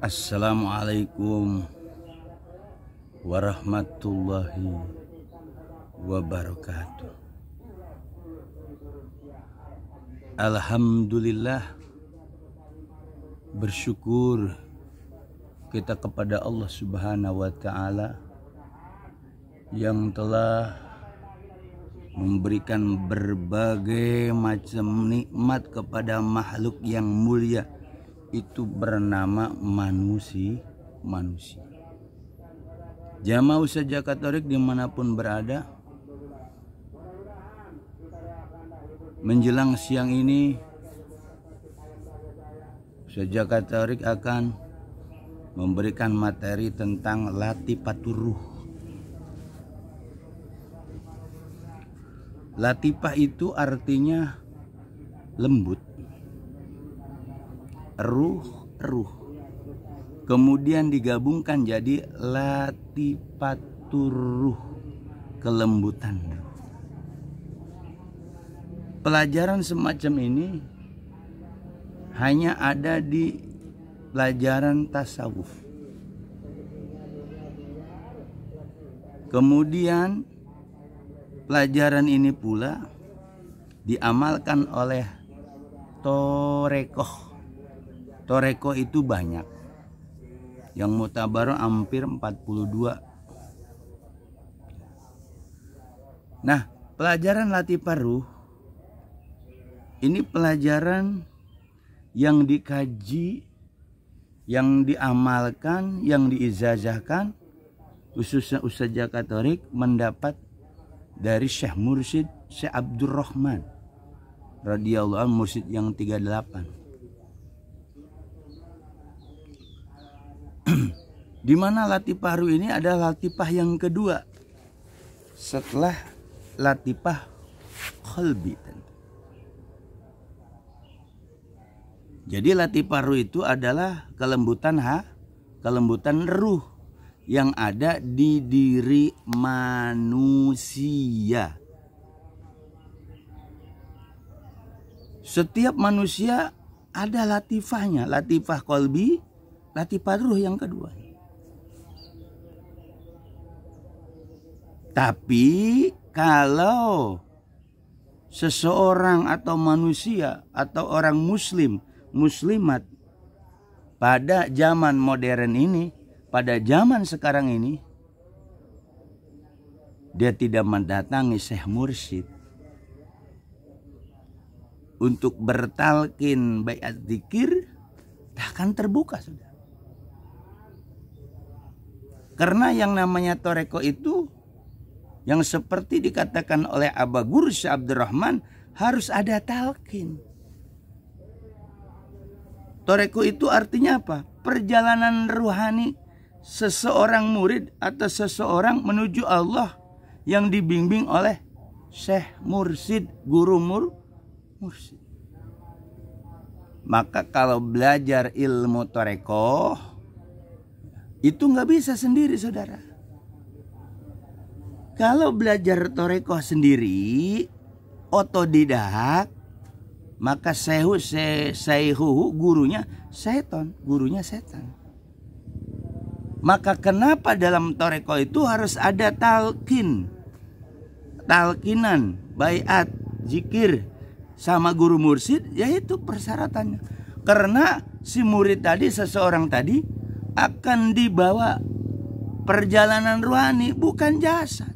Assalamualaikum warahmatullahi wabarakatuh. Alhamdulillah, bersyukur kita kepada Allah Subhanahu wa Ta'ala yang telah memberikan berbagai macam nikmat kepada makhluk yang mulia, itu bernama manusia. Jamaah Ustadz Zakat Tarik dimanapun berada, menjelang siang ini Ustadz Zakat Tarik akan memberikan materi tentang latifatur ruh. Latifah itu artinya lembut, ruh. Kemudian digabungkan jadi latifatur ruh, kelembutan. Pelajaran semacam ini hanya ada di pelajaran tasawuf. Kemudian pelajaran ini pula diamalkan oleh torekoh. Torekoh itu banyak, yang mutabar hampir 42. Nah, pelajaran latifah ruh ini pelajaran yang dikaji, yang diamalkan, yang diijazahkan, khususnya Ustadz Zakat Tarik mendapat dari Syekh Mursyid Syekh Abdurrahman radhiyallahu anhu, mursyid yang 38. Di mana latifah ruh ini adalah latifah yang kedua setelah latifah qalbi. Jadi latifah ruh itu adalah kelembutan kelembutan ruh yang ada di diri manusia. Setiap manusia ada latifahnya, latifah qalbi, latifah ruh yang kedua. Tapi kalau seseorang atau manusia atau orang muslimat pada zaman modern ini, pada zaman sekarang ini, dia tidak mendatangi Syekh Mursyid untuk bertalqin baiat zikir, tak akan terbuka sudah. Karena yang namanya toreko itu, yang seperti dikatakan oleh Aba Guru Syekh Abdurrahman, harus ada talqin. Toreko itu artinya apa? Perjalanan ruhani seseorang murid atau seseorang menuju Allah yang dibimbing oleh Syekh Mursyid, guru mursyid. Maka kalau belajar ilmu toreko itu nggak bisa sendiri, saudara. Kalau belajar toreko sendiri, otodidak, maka gurunya setan. Maka kenapa dalam toreko itu harus ada talkinan, baiat, zikir sama guru mursyid, yaitu persyaratannya. Karena si murid tadi, seseorang tadi akan dibawa perjalanan rohani, bukan jasad.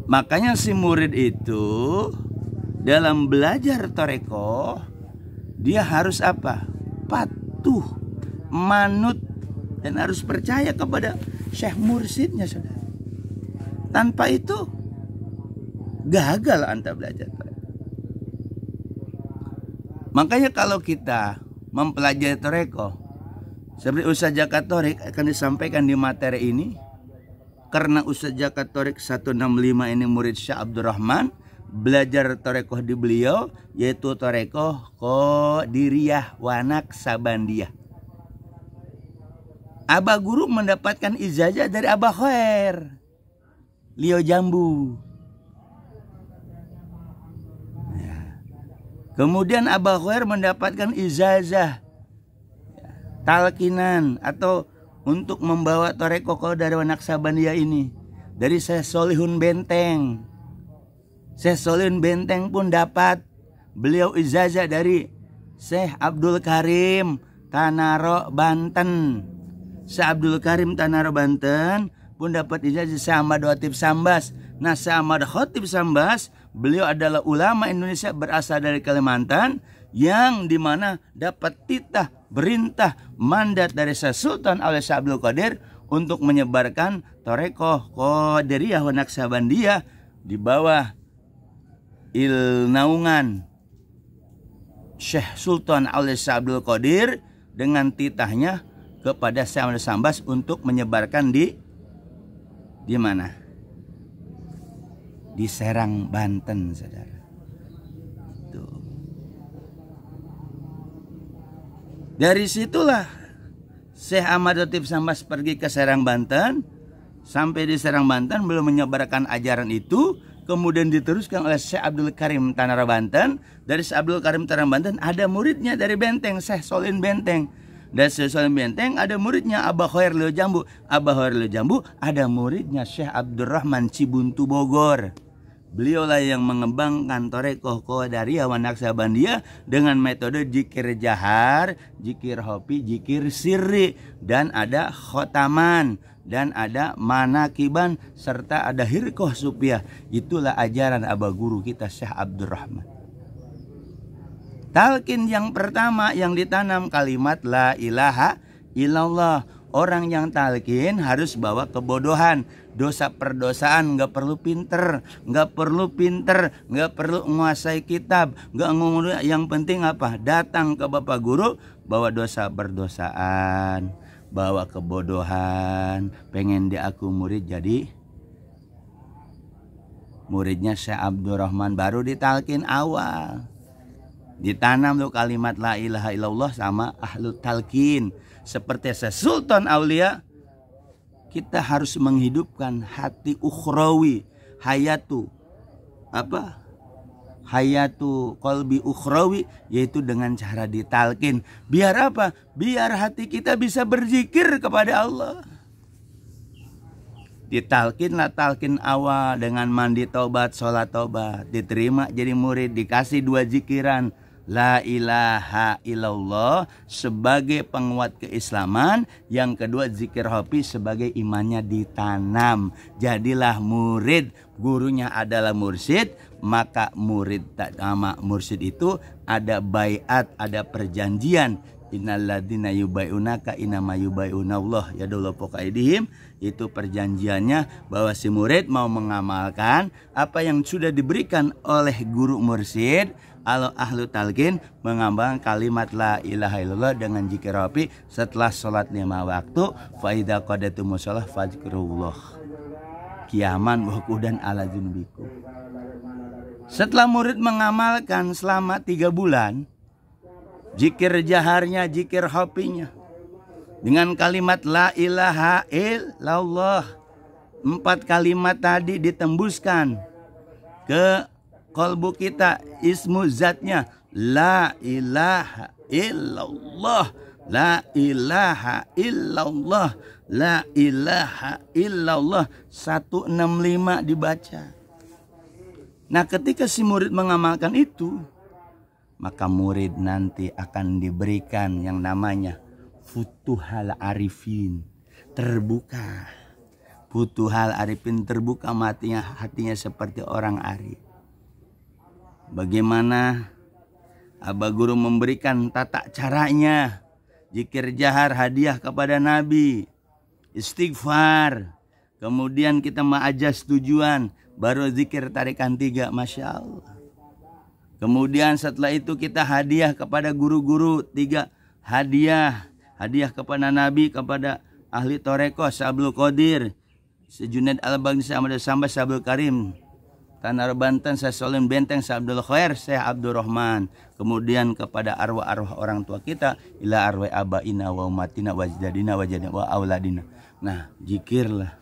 Makanya si murid itu dalam belajar toreko, dia harus apa? Patuh, manut, dan harus percaya kepada Syekh Mursyidnya, saudara. Tanpa itu gagal Anda belajar. Makanya kalau kita mempelajari toreko, seperti Ustadz Zakat Tarik akan disampaikan di materi ini, karena Ustadz Zakat Tarik 165 ini murid Syekh Abdurrahman, belajar torekoh di beliau, yaitu torekoh Qadiriyah wa Naqsabandiyah. Aba Guru mendapatkan ijazah dari Abah Khair Lio Jambu. Kemudian Abah Khair mendapatkan ijazah talkinan atau untuk membawa toreko Qadariyah Naqsabandiyah ini dari Syekh Solihun Benteng. Syekh Solihun Benteng pun dapat beliau ijazah dari Syekh Abdul Karim Tanaro Banten. Syekh Abdul Karim Tanaro Banten pun dapat ijazah Syekh Ahmad Khotib Sambas. Nah, Syekh Ahmad Khotib Sambas, beliau adalah ulama Indonesia berasal dari Kalimantan yang dimana dapat titah, perintah, mandat dari Syekh Sultan oleh Syekh Abdul Qadir untuk menyebarkan Thariqah Qadariyah wa Naqsabandiyah di bawah naungan Syekh Sultan oleh Syekh Abdul Qadir dengan titahnya kepada Syekh Ahmad Sambas untuk menyebarkan di mana? Di Serang, Banten, saudara. Tuh. Dari situlah Syekh Ahmad Khotib Sambas pergi ke Serang, Banten. Sampai di Serang, Banten belum menyebarkan ajaran itu. Kemudian diteruskan oleh Syekh Abdul Karim Tanara Banten. Dari Syekh Abdul Karim Tanara Banten ada muridnya dari Benteng, Syekh Solihun Benteng. Dan Syekh Solihun Benteng ada muridnya Abah Khair Leo Jambu. Abah Khair Leo Jambu ada muridnya Syekh Abdurrahman Cibuntu Bogor. Beliaulah yang mengembangkan Thariqah Qadariyah wa Naqsabandiyah dengan metode zikir jahar, zikir hopi, zikir sirri, dan ada khotaman, dan ada manakiban, serta ada hirqah supiah. Itulah ajaran abah guru kita Syekh Abdurrahman. Talqin yang pertama yang ditanam kalimat la ilaha illallah. Orang yang talqin harus bawa kebodohan, dosa perdosaan, nggak perlu pinter, nggak perlu menguasai kitab, nggak ngomong. Yang penting apa? Datang ke bapak guru, bawa dosa perdosaan, bawa kebodohan, pengen dia aku murid jadi muridnya Syekh Abdurrahman, baru ditalqin awal. Ditanam tuh kalimat la ilaha illallah sama ahlu talqin. Seperti Sultan Aulia, kita harus menghidupkan hati ukhrawi, hayatu qalbi ukhrawi, yaitu dengan cara ditalqin. Biar apa? Biar hati kita bisa berzikir kepada Allah. Ditalqinlah talqin awal dengan mandi taubat, sholat taubat, diterima jadi murid, dikasih 2 zikiran. La ilaha illallah sebagai penguat keislaman. Yang kedua zikir hopi sebagai imannya ditanam. Jadilah murid, gurunya adalah mursyid. Maka murid sama mursyid itu ada baiat, ada perjanjian. Innalladzina yubai'unaka innama yubai'unallah yadullahu fawqa aydihim. Itu perjanjiannya bahwa si murid mau mengamalkan apa yang sudah diberikan oleh guru mursyid. Kalau ahlu talqin mengamalkan kalimat la ilaha illallah dengan zikir hopi setelah sholat 5 waktu. Fa idza qadatumus shalah fadzkurullah qiyaman wa qu'udan ala junubikum. Setelah murid mengamalkan selama 3 bulan, zikir jaharnya, zikir hopinya dengan kalimat la ilaha illallah, 4 kalimat tadi ditembuskan ke kalbu kita, ismu zatnya la ilaha illallah, la ilaha illallah, la ilaha illallah, 165 dibaca. Nah, ketika si murid mengamalkan itu, maka murid nanti akan diberikan yang namanya futuhal arifin, terbuka. Futuhal arifin, terbuka hatinya seperti orang arif. Bagaimana abah guru memberikan tata caranya? Zikir jahar, hadiah kepada Nabi, istighfar, kemudian kita ma'ajas tujuan, baru zikir tarikan 3, Masya Allah. Kemudian setelah itu kita hadiah kepada guru-guru, 3 hadiah. Hadiah kepada Nabi, kepada ahli Thariqah, Syekh Abdul Qadir, Syekh Junaid Al-Baghdadi, Syekh Ahmad Sambas, Syekh Abdul Karim Tanara Banten, Syekh Solihun Benteng, Syekh Abdul Khair, Syekh Abdurrahman. Kemudian kepada arwah-arwah orang tua kita, ila arwah abaina wa umatina wa ajdadina wa jadina wa auladina. Nah, zikirlah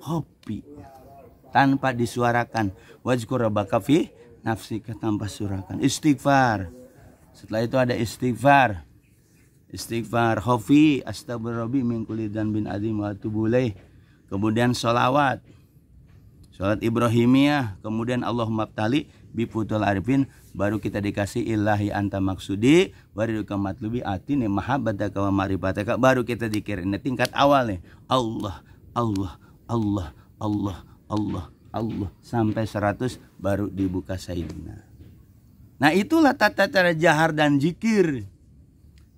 hopi tanpa disuarakan, wazkur rabbaka fi nafsika tanpa suarakan, istighfar. Setelah itu ada istighfar. istighfar, khofi, astagfirullah min kulli dzanbin adzim wa atubu ilaih. Kemudian sholawat Ibrahimiyah, kemudian Allahumma ftali bifutul arifin, baru kita dikasih ilahi anta maksudi wariduka matlubi atini mahabbataka wa ma'rifataka, baru kita zikir. Ini tingkat awal nih. Allah Allah Allah Allah Allah Allah sampai 100 baru dibuka sayyidina. Nah, itulah tata cara jahar dan zikir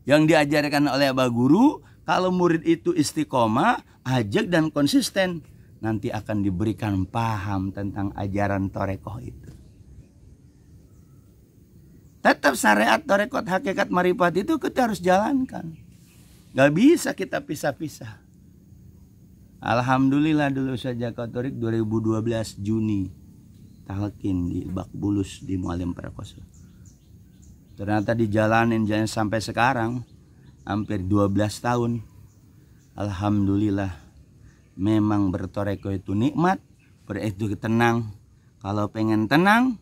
yang diajarkan oleh Abah Guru. Kalau murid itu istiqomah, ajak dan konsisten, nanti akan diberikan paham tentang ajaran torekoh itu. Tetap syariat torekot hakikat marifat itu kita harus jalankan. Gak bisa kita pisah-pisah. Alhamdulillah dulu saja Torik 2012 Juni talqin di Bakbulus di Mualim Prakoso. Ternyata dijalanin sampai sekarang hampir 12 tahun. Alhamdulillah. Memang bertoreko itu nikmat, itu tenang. Kalau pengen tenang,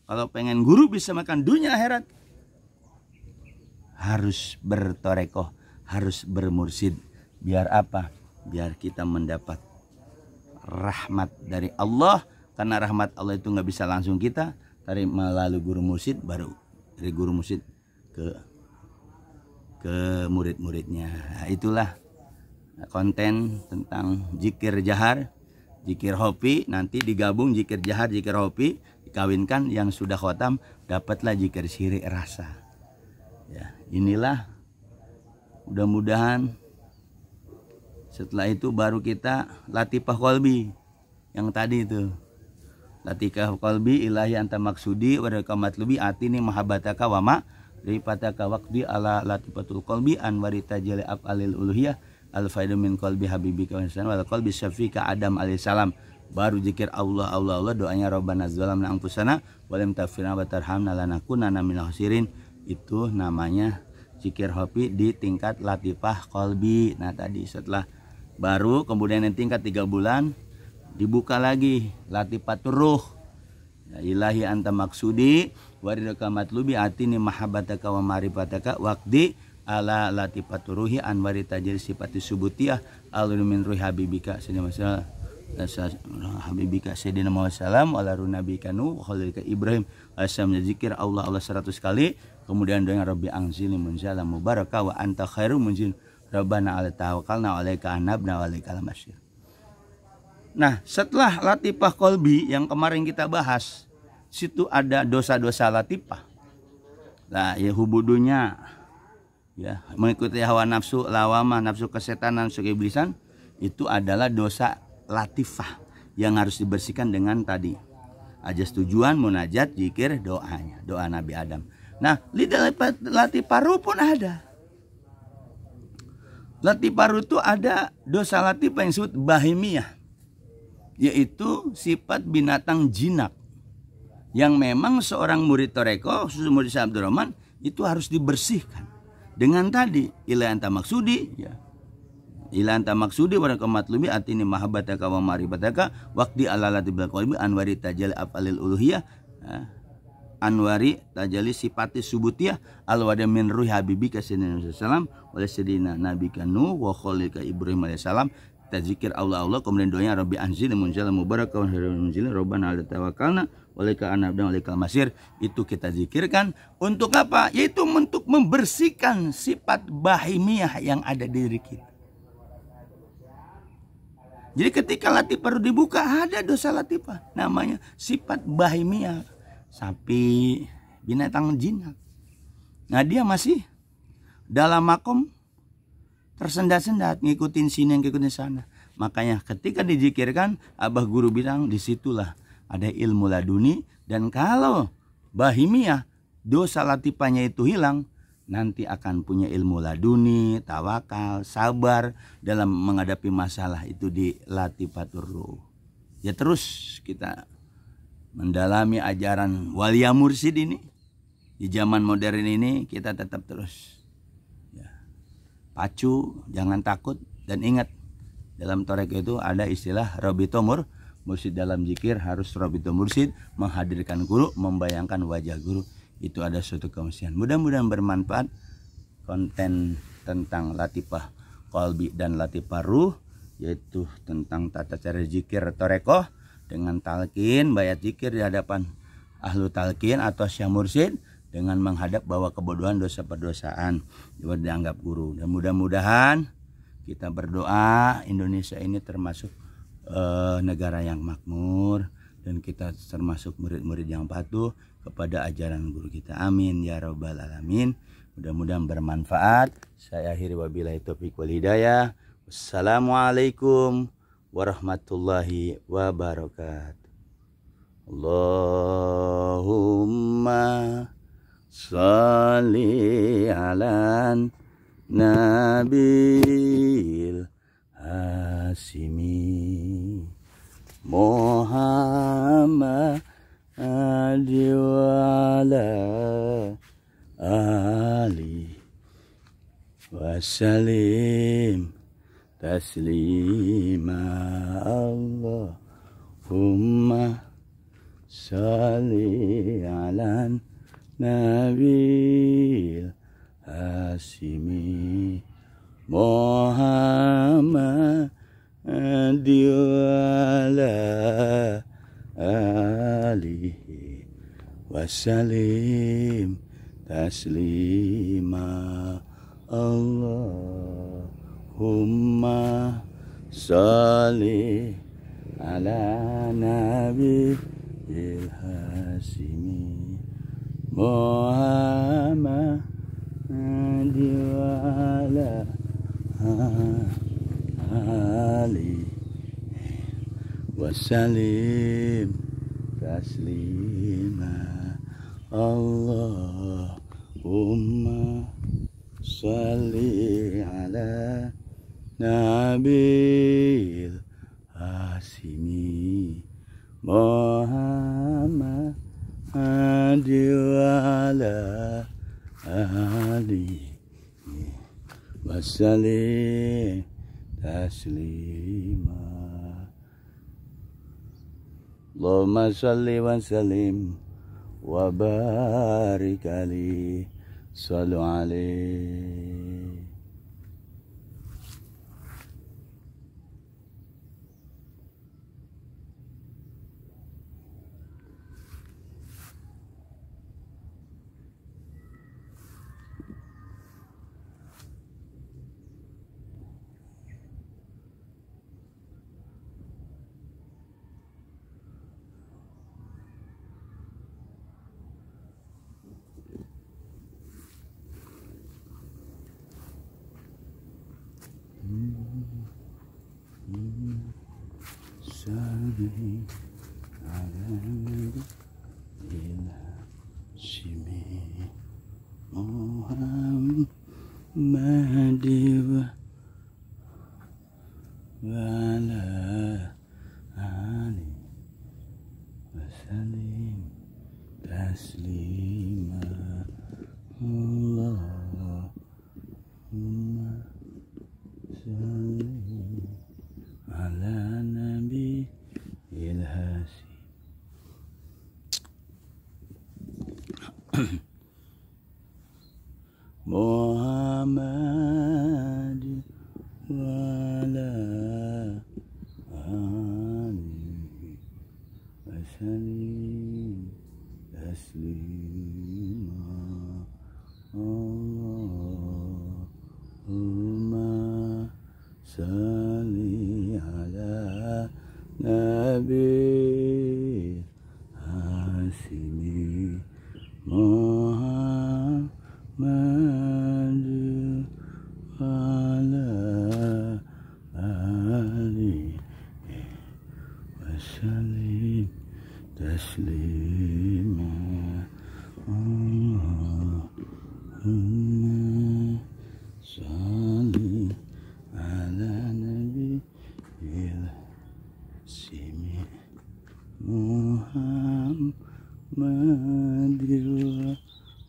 kalau pengen guru bisa makan dunia akhirat, harus bertoreko, harus bermursid. Biar apa? Biar kita mendapat rahmat dari Allah. Karena rahmat Allah itu nggak bisa langsung kita, dari melalui guru mursid, baru dari guru mursid ke murid-muridnya. Nah, itulah konten tentang zikir jahar, zikir hopi. Nanti digabung zikir jahar, zikir hopi, dikawinkan. Yang sudah khotam dapatlah zikir syirik rasa. Ya, inilah mudah-mudahan setelah itu baru kita latifah kolbi yang tadi itu. Latifah kolbi ilahi anta maksudi wa matlubi atini mahabbataka wa ma ripataka waqdi ala latifatul kolbi anwari tajali af'alil uluhiyah al-faidu min qalbi habibika wa wal qalbi syafika Adam alaihissalam. Baru zikir Allah Allah Allah, doanya Rabbana zalamna anfusana wa lam taghfir wa tarhamna lanakunanna minal khasirin. Itu namanya zikir hopi di tingkat latifah qalbi. Nah, tadi setelah baru kemudian yang tingkat 3 bulan dibuka lagi latifatur ruh. Ya, ilahi anta maksudi waridaka matlubi atini mahabbataka wa ma'rifataka waqdi ala latifatur ruhi anwari tajri sifati subutiyah alumin ruhi habibika sayyidina habibika sayyidina Muhammad ala runabika nuh khalilka Ibrahim asam zikir Allah Allah 100 kali. Kemudian doa Rabbi anzilni munzalan mubaraka wa anta khairu munzil Rabbana ala tawakkalna alaika anabna wa alaikal masyir. Nah, setelah latifah kolbi yang kemarin kita bahas, situ ada dosa-dosa latifah. Nah, ya hubudunya, ya mengikuti hawa nafsu lawamah, nafsu kesetanan, nafsu keiblisan, itu adalah dosa latifah yang harus dibersihkan dengan tadi ajas tujuan, munajat, zikir, doanya, doa Nabi Adam. Nah, latifah ruh pun ada. Latifah ruh itu ada dosa latifah yang disebut bahimiyah, yaitu sifat binatang jinak yang memang seorang murid toreko, khusus murid Syekh Abdul Rahman, itu harus dibersihkan dengan tadi ilahi anta maksudi, ya ilahi anta maksudi wa matlubi atini mahabbataka wa ma'rifataka waqdi ala latibil qalbi anwari tajali af'alil uluhiyah, anwari tajali sifati subutiyah alwada min ruhi habibika sayyidina sallam wa sayyidina nabika nuh wa khalilka Ibrahim alaihissalam. Zikir Allah Allah, kemudian doanya Rabbi anzilni munzalan mubaraka wa khairul munzilin Rabbana ala tawakkalna wa alaika anabna wa alaikal masir. Itu kita zikirkan untuk apa? Yaitu untuk membersihkan sifat bahimiyah yang ada di diri kita. Jadi ketika latifah dibuka ada dosa latifah namanya sifat bahimiyah, sapi, binatang jinak. Nah, dia masih dalam makom tersendat-sendat, ngikutin sini, ngikutin sana. Makanya ketika dizikirkan, Abah Guru bilang disitulah ada ilmu laduni. Dan kalau bahimiyah, dosa latifahnya itu hilang, nanti akan punya ilmu laduni, tawakal, sabar dalam menghadapi masalah itu di latifatur ruh. Ya, terus kita mendalami ajaran walia mursid ini. Di zaman modern ini kita tetap terus pacu, jangan takut, dan ingat dalam torek itu ada istilah Robito Mursid. Dalam zikir harus Robito Mursid, menghadirkan guru, membayangkan wajah guru. Itu ada suatu kemestian. Mudah-mudahan bermanfaat. konten tentang latifah qalbi dan latifah ruh, yaitu tentang tata cara zikir torekoh dengan talqin bayat zikir di hadapan ahlu talqin atau syekh mursyid dengan menghadap bahwa kebodohan dosa perdosaan dianggap guru. Dan mudah-mudahan kita berdoa Indonesia ini termasuk negara yang makmur dan kita termasuk murid-murid yang patuh kepada ajaran guru kita. Amin ya rabbal alamin. Mudah-mudahan bermanfaat. Saya akhiri wabillahi taufiq wal hidayah. Wassalamualaikum warahmatullahi wabarakatuh. Allahumma sholli ala nabil hasimi Muhammad wa ala ali wasallim taslima Allahumma sholli ala nabil hasimi Muhammad wa alihi wasallim taslima Allahumma sholli ala nabiyil hasimi Muhammad wa ala ali wasallim taslima Allahumma sholli ala nabil hasimi Muhammad wa ala ali wasallim taslima Allahumma sholli wa sallim wa barik alaihi sallu alaihi. Salli ala nabiyil hasimi Muhammad wa ala ali wasallim taslima Allahumma sholli ala nabiyil hasimi Muhammad wa ala alihi wasallim taslima Allahumma sholli ala nabil hasimi Muhammad wa ala alihi wasallim taslima Allahumma sholli ala nabiyil hasimi Muhammad wa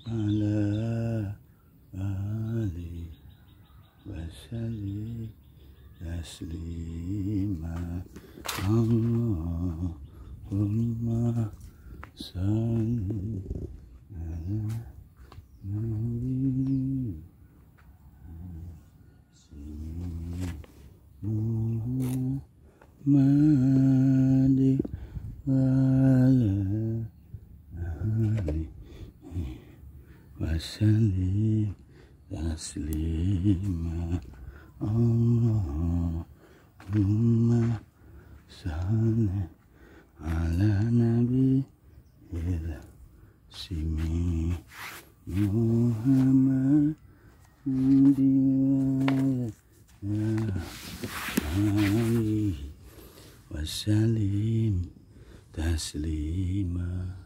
ala ali wasallim taslima Allahumma sholli ala nabi Madi wala ali wasallim taslima Allahumma salli ala nabi simi Muhammad Ali wasallim taslima.